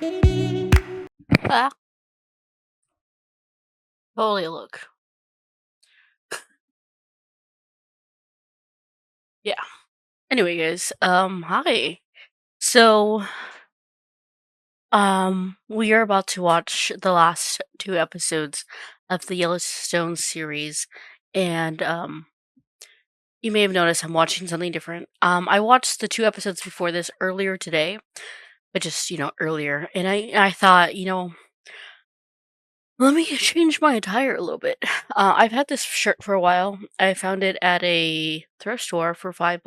Ah, holy look. Yeah. Anyway, guys, hi. So, we are about to watch the last two episodes of the Yellowstone series, and you may have noticed I'm watching something different. I watched the two episodes before this earlier today, but just earlier, and I thought, let me change my attire a little bit. I've had this shirt for a while. I found it at a thrift store for $5,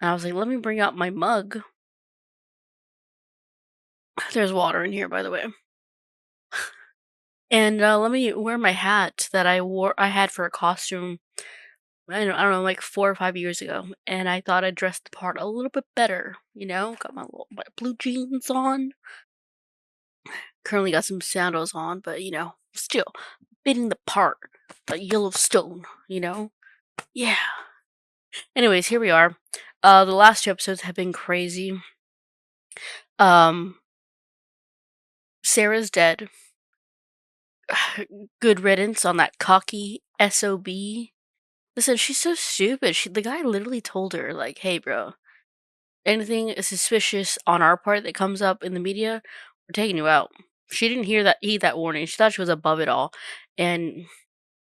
and I was like, let me bring out my mug. There's water in here, by the way. And let me wear my hat that I had for a costume. I don't know, like 4 or 5 years ago, and I thought I dressed the part a little bit better. Got my blue jeans on. Currently got some sandals on, but still fitting the part, the Yellowstone. Yeah. Anyways, here we are. The last two episodes have been crazy. Um, Sarah's dead. Good riddance on that cocky SOB. Listen, she's so stupid. The guy literally told her, like, "Hey, bro, anything suspicious on our part that comes up in the media, we're taking you out." She didn't heed that warning. She thought she was above it all, and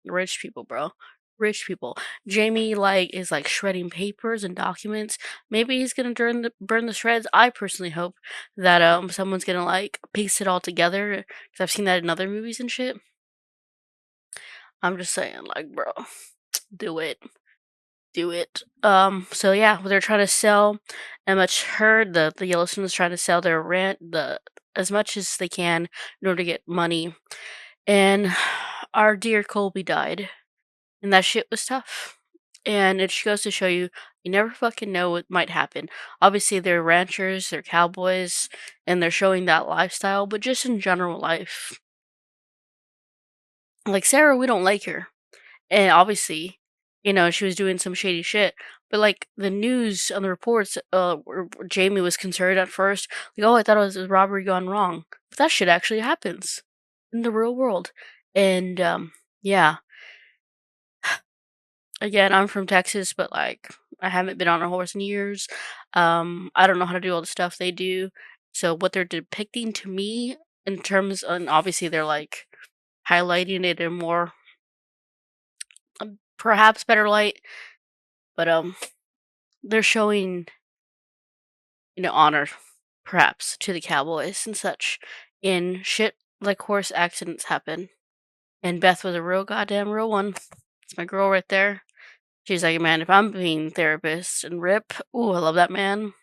rich people, bro, rich people. Jamie is like shredding papers and documents. Maybe he's gonna burn the shreds. I personally hope that someone's gonna like piece it all together because I've seen that in other movies and shit. I'm just saying, like, bro, do it. Do it. So yeah, they're trying to sell as much herd. The Yellowstone is trying to sell their rent as much as they can in order to get money. And our dear Colby died, and that shit was tough. And it just goes to show you, you never fucking know what might happen. Obviously, they're ranchers, they're cowboys, and they're showing that lifestyle. But just in general life, like Sarah, we don't like her. And obviously, she was doing some shady shit. But like the news on the reports, where Jamie was concerned at first, like, oh, I thought it was a robbery gone wrong. But that shit actually happens in the real world. And yeah, again, I'm from Texas, but like I haven't been on a horse in years. I don't know how to do all the stuff they do. So what they're depicting to me in terms, and obviously they're like highlighting it in more perhaps better light, but they're showing, honor, perhaps, to the cowboys and such. In shit like horse accidents happen. And Beth was a real goddamn real one. It's my girl right there. She's like, man, if I'm being therapist and rip, ooh, I love that man.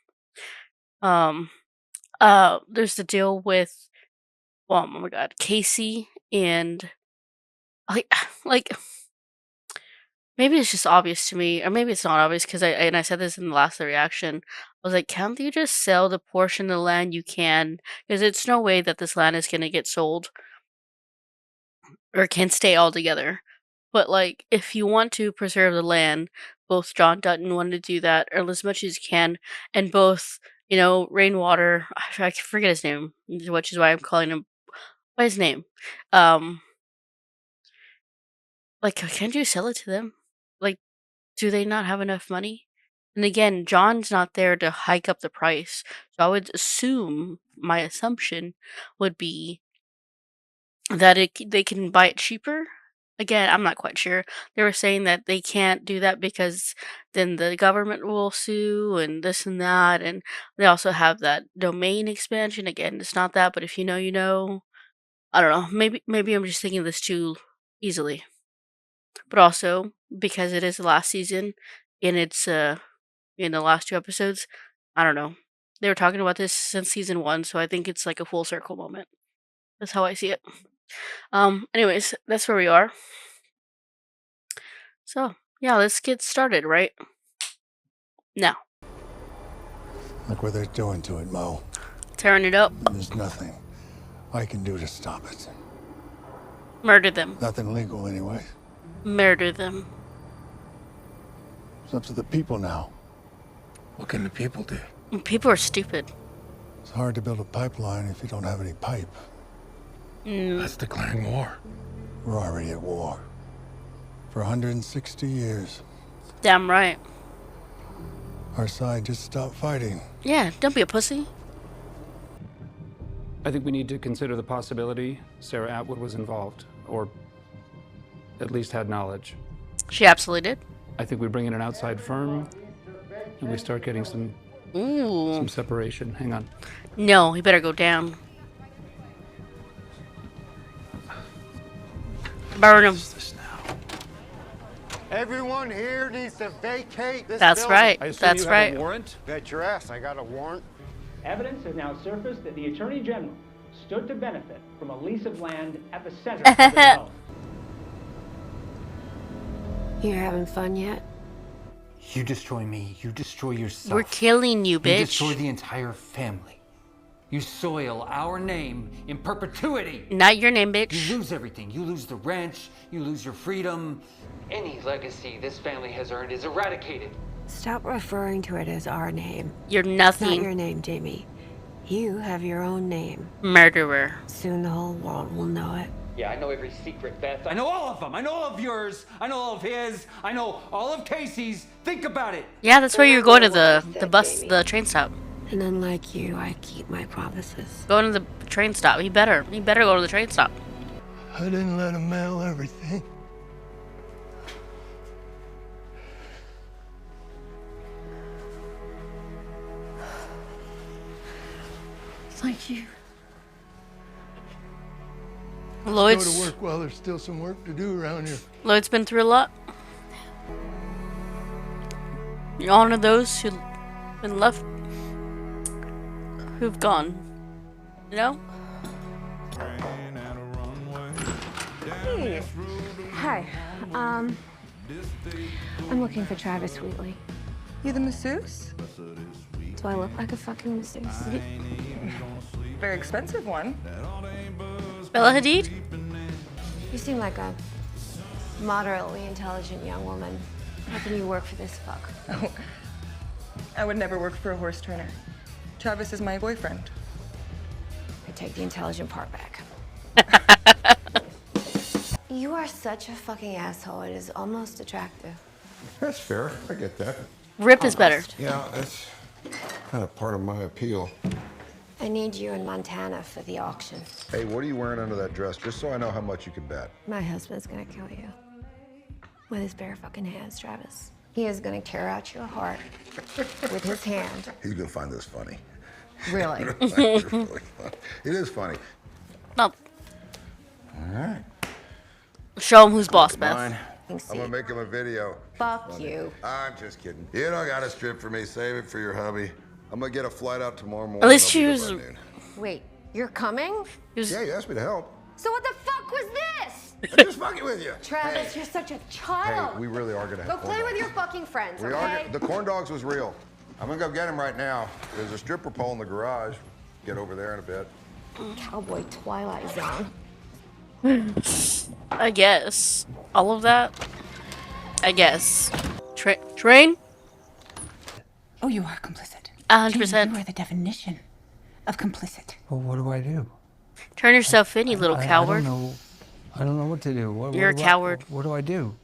Um, there's the deal with, oh my god, Casey and like, like maybe it's just obvious to me, or maybe it's not obvious because I said this in the last reaction. I was like, can't you just sell the portion of the land you can? Because it's no way that this land is gonna get sold or can stay all together. But like, if you want to preserve the land, both John Dutton wanted to do that, or as much as you can, and both, Rainwater, I forget his name, which is why I'm calling him by his name. Um, like, can't you sell it to them? Like, do they not have enough money? And again, John's not there to hike up the price. So I would assume, my assumption would be that they can buy it cheaper. Again, I'm not quite sure. They were saying that they can't do that because then the government will sue and this and that, and they also have that domain expansion. Again, it's not that, but if you know, you know. I don't know. Maybe I'm just thinking this too easily. But also because it is the last season and it's in the last two episodes, I don't know. They were talking about this since season 1, so I think it's like a full circle moment. That's how I see it. Anyways, that's where we are. So, yeah, let's get started, right? Now. Look what they're doing to it, Mo. Tearing it up. There's nothing I can do to stop it. Murder them. Nothing legal, anyway. Murder them. It's up to the people now. What can the people do? People are stupid. It's hard to build a pipeline if you don't have any pipe. That's declaring war. We're already at war. For 160 years. Damn right. Our side just stopped fighting. Yeah, don't be a pussy. I think we need to consider the possibility Sarah Atwood was involved, or at least had knowledge. She absolutely did. I think we bring in an outside firm, and we start getting some separation. Hang on. No, he better go down. Burn him. Everyone here needs to vacate this That's building. right. I assume That's you right. have a warrant? Bet your ass I got a warrant. Evidence has now surfaced that the Attorney General stood to benefit from a lease of land at the center of the home. You're having fun yet? You destroy me, you destroy yourself. We're killing you, You bitch. destroy the entire family. You soil our name in perpetuity. Not your name, You bitch. lose everything. You lose the ranch, you lose your freedom. Any legacy this family has earned is eradicated. Stop referring to it as our name. You're It's not nothing. your name, Jamie. You have your own name. Murderer. Soon the whole world will know it. Yeah, I know every secret, Beth. I know all of them. I know all of yours. I know all of his. I know all of Casey's. Think about it. Yeah, that's where you're going to the train stop. And unlike you, I keep my promises. Going to the train stop. He better go to the train stop. I didn't let him mail everything. Thank you. Go to Lloyd's work while there's still some work to do around here. Lloyd's been through a lot. You honor those who've been left, who've gone. You know? Hey. Hi. I'm looking for Travis Wheatley. You the masseuse? Do I look like a fucking masseuse? Very expensive one. Bella Hadid? You seem like a moderately intelligent young woman. How can you work for this fuck? Oh, I would never work for a horse trainer. Travis is my boyfriend. I take the intelligent part back. You are such a fucking asshole. It is almost attractive. That's fair. I get that. Rip is better. Yeah, that's kind of part of my appeal. I need you in Montana for the auction. Hey, what are you wearing under that dress? Just so I know how much you can bet. My husband's gonna kill you. With his bare fucking hands, Travis. He is gonna tear out your heart with his hand. He's gonna find this funny. Really? It's really funny. It is funny. No. All right. Show him who's boss, Beth. I'm gonna make him a video. Fuck you. I'm just kidding. You don't got a strip for me. Save it for your hubby. I'm gonna get a flight out tomorrow morning. At least I'll she be there was. by noon. Wait, you're coming? He was Yeah, you asked me to help. So what the fuck was this? I'm just fucking with you. Travis, you're such a child. Hey, we really are gonna have Go corn play with dogs. your fucking friends, We okay? are. The corn dogs was real. I'm gonna go get him right now. There's a stripper pole in the garage. Get over there in a bit. Cowboy Twilight Zone. I guess. All of that? I guess. Train? Oh, you are complicit. 100%. You are the definition of complicit. Well, what do I do? Turn yourself in, you little coward. I don't know what to do. You're a coward. What do I do?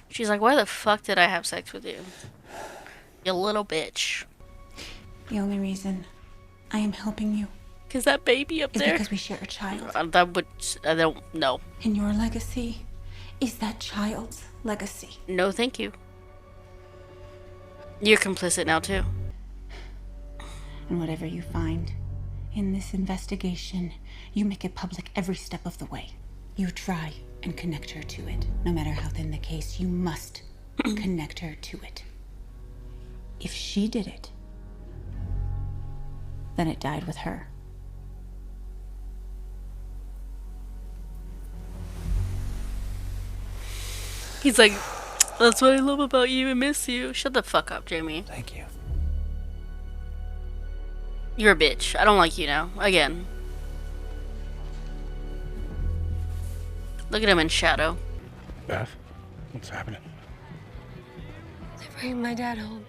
She's like, why the fuck did I have sex with you? You little bitch. The only reason I am helping you Cause that baby up is there. because we share a child. That would. I don't know. And your legacy is that child's legacy. No, thank you. You're complicit now too. And whatever you find in this investigation, you make it public every step of the way. You try and connect her to it. No matter how thin the case, you must connect her to it. If she did it, then it died with her. He's like, that's what I love about you and miss you. Shut the fuck up, Jamie. Thank you. You're a bitch. I don't like you now. Again. Look at him in shadow. Beth, what's happening? They're bringing my dad home.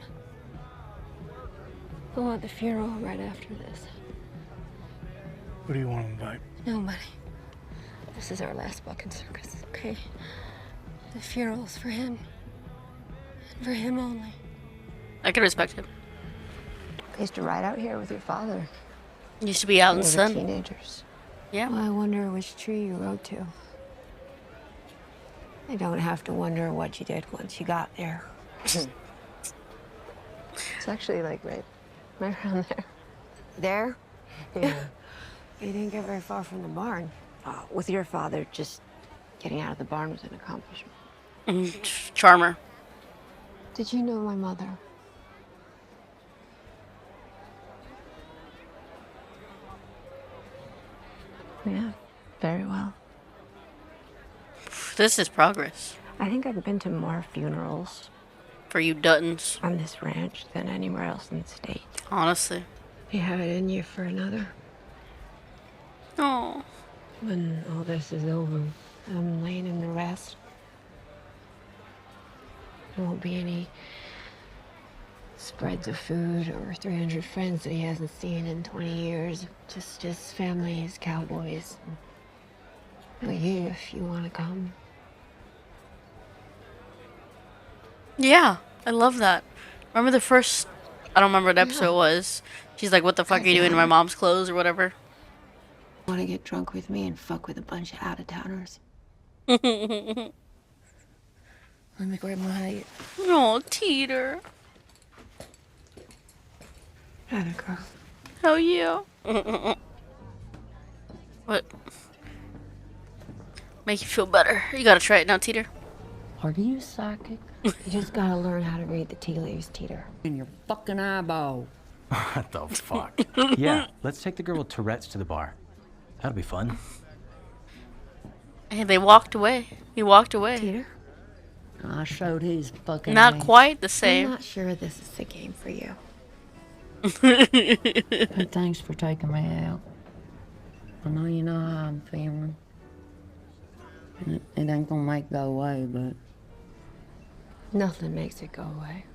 I want the funeral right after this. Who do you want to invite? Nobody. This is our last fucking circus, okay? The funeral's for him. And for him only. I can respect him. I used to ride out here with your father. Used to be out in We the were sun. teenagers. Yeah. Well, I wonder which tree you rode to. I don't have to wonder what you did once you got there. It's actually like right around there. There? Yeah. You didn't get very far from the barn. With your father, just getting out of the barn was an accomplishment. Charmer. Did you know my mother? Yeah, very well. This is progress. I think I've been to more funerals For you Duttons. on this ranch than anywhere else in the state. Honestly. You have it in you for another. Oh. When all this is over, I'm laying in the rest. There won't be any spreads of food or 300 friends that he hasn't seen in 20 years. Just his family, his cowboys. But you, if you want to come. Yeah. I love that. Remember the first... I don't remember what episode it was. She's like, what the fuck are you doing in my mom's clothes or whatever? Want to get drunk with me and fuck with a bunch of out-of-towners? Let me grab my hat. Oh, Teeter. Had a girl. How you? What? Make you feel better. You gotta try it now, Teeter. Are you psychic? You just gotta learn how to read the tea leaves, Teeter. In your fucking eyeball. What the fuck? Yeah, let's take the girl with Tourette's to the bar. That'll be fun. Hey, they walked away. He walked away. Teeter? I showed his fucking Not ass. quite the same. I'm not sure this is the game for you. But thanks for taking me out. I know you know how I'm feeling. And it ain't gonna make it go away, but... Nothing makes it go away.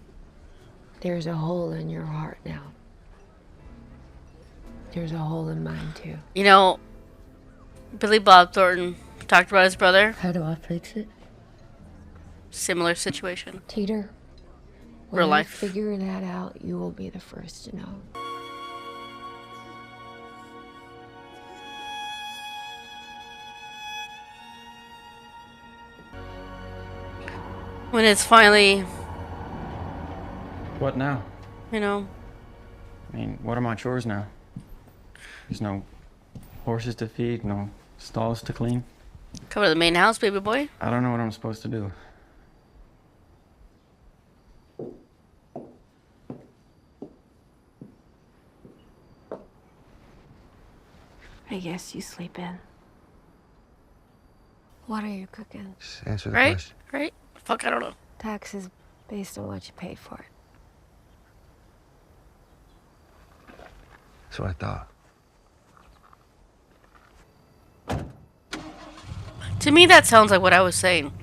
There's a hole in your heart now. There's a hole in mine, too. You know, Billy Bob Thornton talked about his brother. How do I fix it? Similar situation. Teeter, when Real I life. figure that out, you will be the first to know. When it's finally, What now? you know, I mean, what are my chores now? There's no horses to feed, no stalls to clean. come to the main house, baby boy. I don't know what I'm supposed to do. I guess you sleep in. What are you cooking? Just answer the Right? question. Right? Fuck, I don't know. Taxes based on what you paid for it. That's what I thought. To me, that sounds like what I was saying.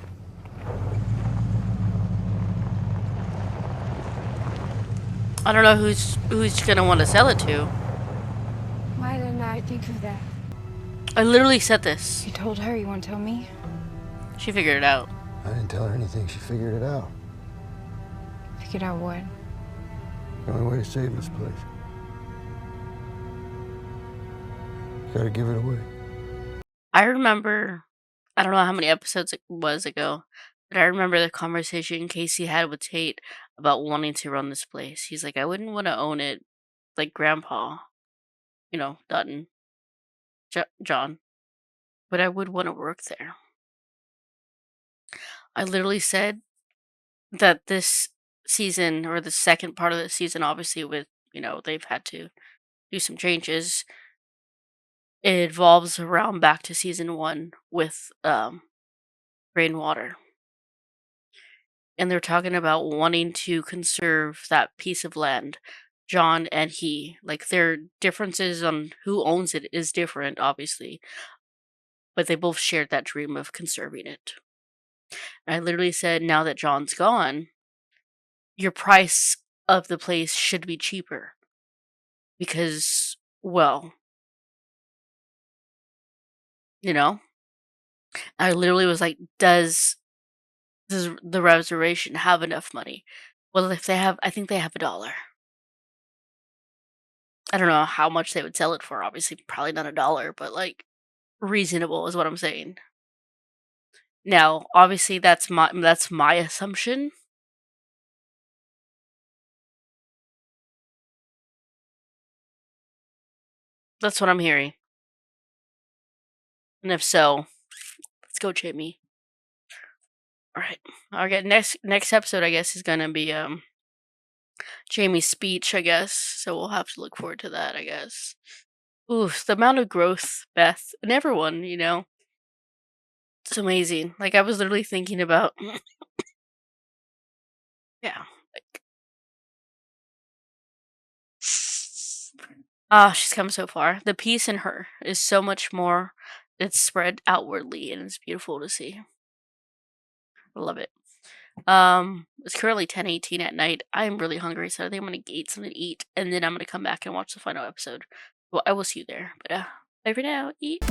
I don't know who's gonna want to sell it to. Why didn't I think of that? I literally said this. You told her, you won't tell me? She figured it out. I didn't tell her anything. She figured it out. Figured out what? The only way to save this place. Gotta give it away. I remember, I don't know how many episodes it was ago, but I remember the conversation Casey had with Tate about wanting to run this place. He's like, I wouldn't want to own it like Grandpa, you know, Dutton, John, but I would want to work there. I literally said that this season, or the second part of the season, obviously with, you know, they've had to do some changes. It evolves around back to season 1 with Rainwater. And they're talking about wanting to conserve that piece of land. John and he, like, their differences on who owns it is different, obviously, but they both shared that dream of conserving it. And I literally said, now that John's gone, your price of the place should be cheaper. because, well, you know, I literally was like, does the reservation have enough money? Well, if they have, I think they have $1. I don't know how much they would sell it for. Obviously, probably not $1, but like reasonable is what I'm saying. Now, obviously, that's my assumption. That's what I'm hearing. And if so, let's go, Jamie. All right. Okay. Next episode, I guess, is gonna be Jamie's speech. I guess so. We'll have to look forward to that. I guess. Oof, the amount of growth, Beth, and everyone. It's amazing. Like I was literally thinking about. Yeah. Like, she's come so far. The peace in her is so much more. It's spread outwardly, and it's beautiful to see. I love it. It's currently 10:18 at night. I'm really hungry, so I think I'm gonna eat something to eat, and then I'm gonna come back and watch the final episode. Well, I will see you there. But bye for now. Eat.